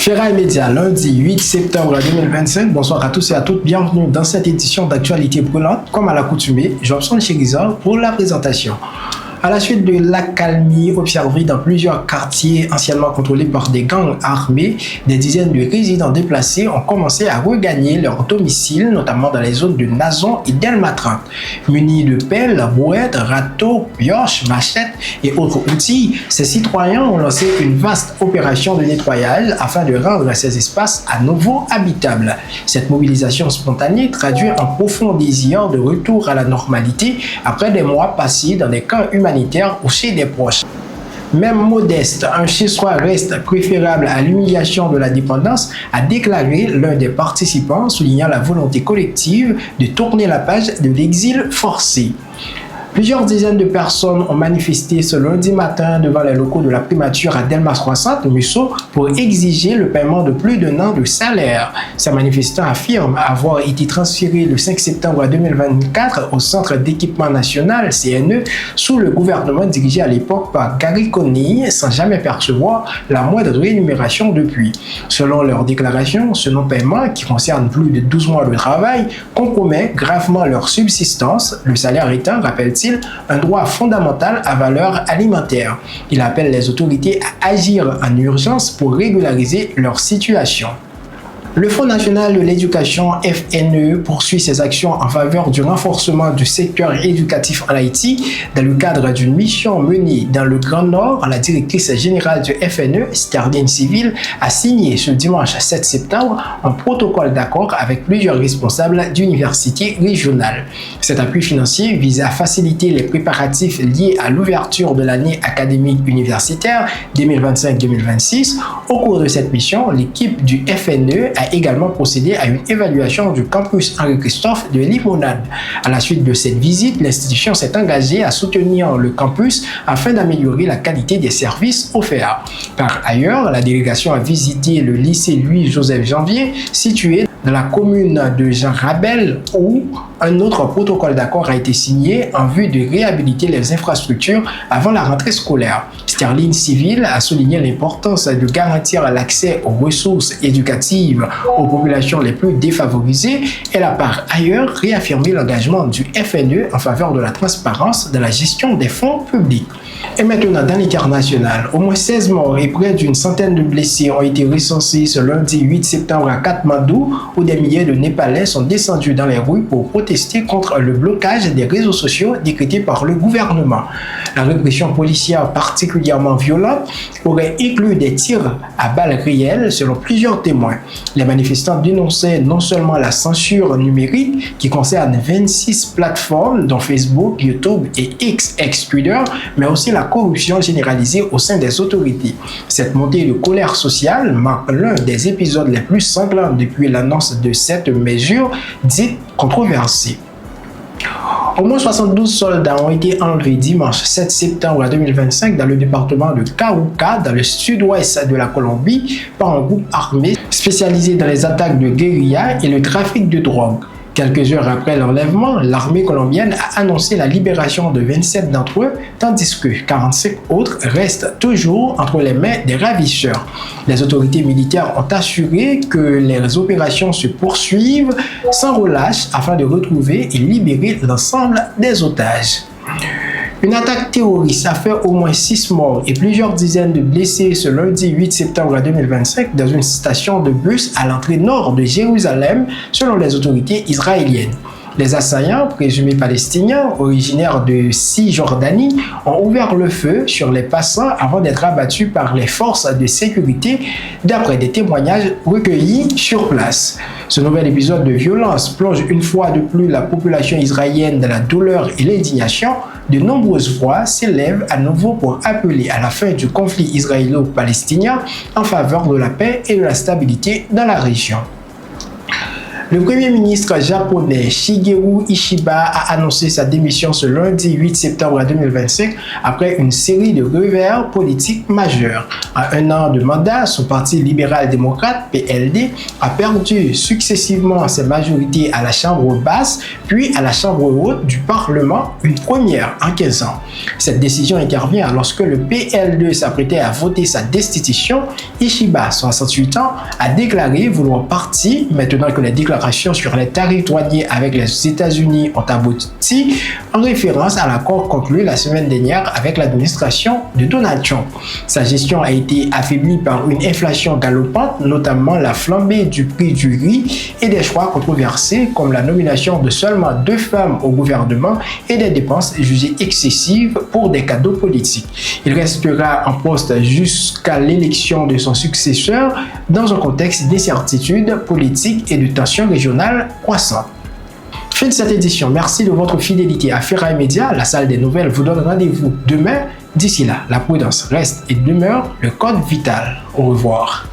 Ferraille Média, lundi 8 septembre 2025. Bonsoir à tous et à toutes. Bienvenue dans cette édition d'actualité brûlante. Comme à l'accoutumée, Jobson Chériza pour la présentation. À la suite de l'accalmie observée dans plusieurs quartiers anciennement contrôlés par des gangs armés, des dizaines de résidents déplacés ont commencé à regagner leur domicile, notamment dans les zones de Nazon et Delmatran. Munis de pelles, brouettes, râteaux, pioches, machettes et autres outils, ces citoyens ont lancé une vaste opération de nettoyage afin de rendre ces espaces à nouveau habitables. Cette mobilisation spontanée traduit un profond désir de retour à la normalité après des mois passés dans des camps humanitaires ou chez des proches. Même modeste, un chez-soi reste préférable à l'humiliation de la dépendance, a déclaré l'un des participants, soulignant la volonté collective de tourner la page de l'exil forcé. Plusieurs dizaines de personnes ont manifesté ce lundi matin devant les locaux de la primature à Delmas 60, Musso, pour exiger le paiement de plus d'un an de salaire. Ces manifestants affirment avoir été transférés le 5 septembre 2024 au Centre d'équipement national, CNE, sous le gouvernement dirigé à l'époque par Gary Coney, sans jamais percevoir la moindre rémunération depuis. Selon leur déclaration, ce non-paiement, qui concerne plus de 12 mois de travail, compromet gravement leur subsistance, le salaire étant, rappelle-t-il, un droit fondamental à valeur alimentaire. Il appelle les autorités à agir en urgence pour régulariser leur situation. Le Fonds national de l'éducation FNE poursuit ses actions en faveur du renforcement du secteur éducatif en Haïti. Dans le cadre d'une mission menée dans le Grand Nord, la directrice générale du FNE, Sterling Civil, a signé ce dimanche 7 septembre un protocole d'accord avec plusieurs responsables d'universités régionales. Cet appui financier vise à faciliter les préparatifs liés à l'ouverture de l'année académique universitaire 2025-2026. Au cours de cette mission, l'équipe du FNE a également procédé à une évaluation du campus Henri-Christophe de Limonade. À la suite de cette visite, l'institution s'est engagée à soutenir le campus afin d'améliorer la qualité des services offerts. Par ailleurs, la délégation a visité le lycée Louis-Joseph Janvier, situé dans la commune de Jean Rabel, où un autre protocole d'accord a été signé en vue de réhabiliter les infrastructures avant la rentrée scolaire. Sterling Civil a souligné l'importance de garantir l'accès aux ressources éducatives aux populations les plus défavorisées. Elle a par ailleurs réaffirmé l'engagement du FNE en faveur de la transparence de la gestion des fonds publics. Et maintenant, dans l'international, au moins 16 morts et près d'une centaine de blessés ont été recensés ce lundi 8 septembre à Katmandou, où des milliers de Népalais sont descendus dans les rues pour protester contre le blocage des réseaux sociaux décrété par le gouvernement. La répression policière particulièrement violente aurait inclus des tirs à balles réelles selon plusieurs témoins. Les manifestants dénonçaient non seulement la censure numérique qui concerne 26 plateformes dont Facebook, YouTube et X-Twitter, mais aussi la corruption généralisée au sein des autorités. Cette montée de colère sociale marque l'un des épisodes les plus sanglants depuis l'annonce de cette mesure dite controversée. Au moins 72 soldats ont été enlevés dimanche 7 septembre 2025 dans le département de Cauca, dans le sud-ouest de la Colombie, par un groupe armé spécialisé dans les attaques de guérilla et le trafic de drogue. Quelques heures après l'enlèvement, l'armée colombienne a annoncé la libération de 27 d'entre eux, tandis que 45 autres restent toujours entre les mains des ravisseurs. Les autorités militaires ont assuré que les opérations se poursuivent sans relâche afin de retrouver et libérer l'ensemble des otages. Une attaque terroriste a fait au moins 6 morts et plusieurs dizaines de blessés ce lundi 8 septembre 2025 dans une station de bus à l'entrée nord de Jérusalem, selon les autorités israéliennes. Les assaillants, présumés palestiniens, originaires de Cisjordanie, ont ouvert le feu sur les passants avant d'être abattus par les forces de sécurité, d'après des témoignages recueillis sur place. Ce nouvel épisode de violence plonge une fois de plus la population israélienne dans la douleur et l'indignation. De nombreuses voix s'élèvent à nouveau pour appeler à la fin du conflit israélo-palestinien en faveur de la paix et de la stabilité dans la région. Le Premier ministre japonais Shigeru Ishiba a annoncé sa démission ce lundi 8 septembre 2025 après une série de revers politiques majeurs. En un an de mandat, son parti libéral-démocrate, PLD, a perdu successivement ses majorités à la Chambre basse puis à la Chambre haute du Parlement, une première en 15 ans. Cette décision intervient lorsque le PLD s'apprêtait à voter sa destitution. Ishiba, 68 ans, a déclaré vouloir partir maintenant que les déclarations sur les tarifs douaniers avec les États-Unis ont abouti, en référence à l'accord conclu la semaine dernière avec l'administration de Donald Trump. Sa gestion a été affaiblie par une inflation galopante, notamment la flambée du prix du riz et des choix controversés comme la nomination de seulement 2 femmes au gouvernement et des dépenses jugées excessives pour des cadeaux politiques. Il restera en poste jusqu'à l'élection de son successeur dans un contexte d'incertitude politique et de tensions régionales croissantes. Fin de cette édition. Merci de votre fidélité à Ferraille Média. La salle des nouvelles vous donne rendez-vous demain. D'ici là, la prudence reste et demeure le code vital. Au revoir.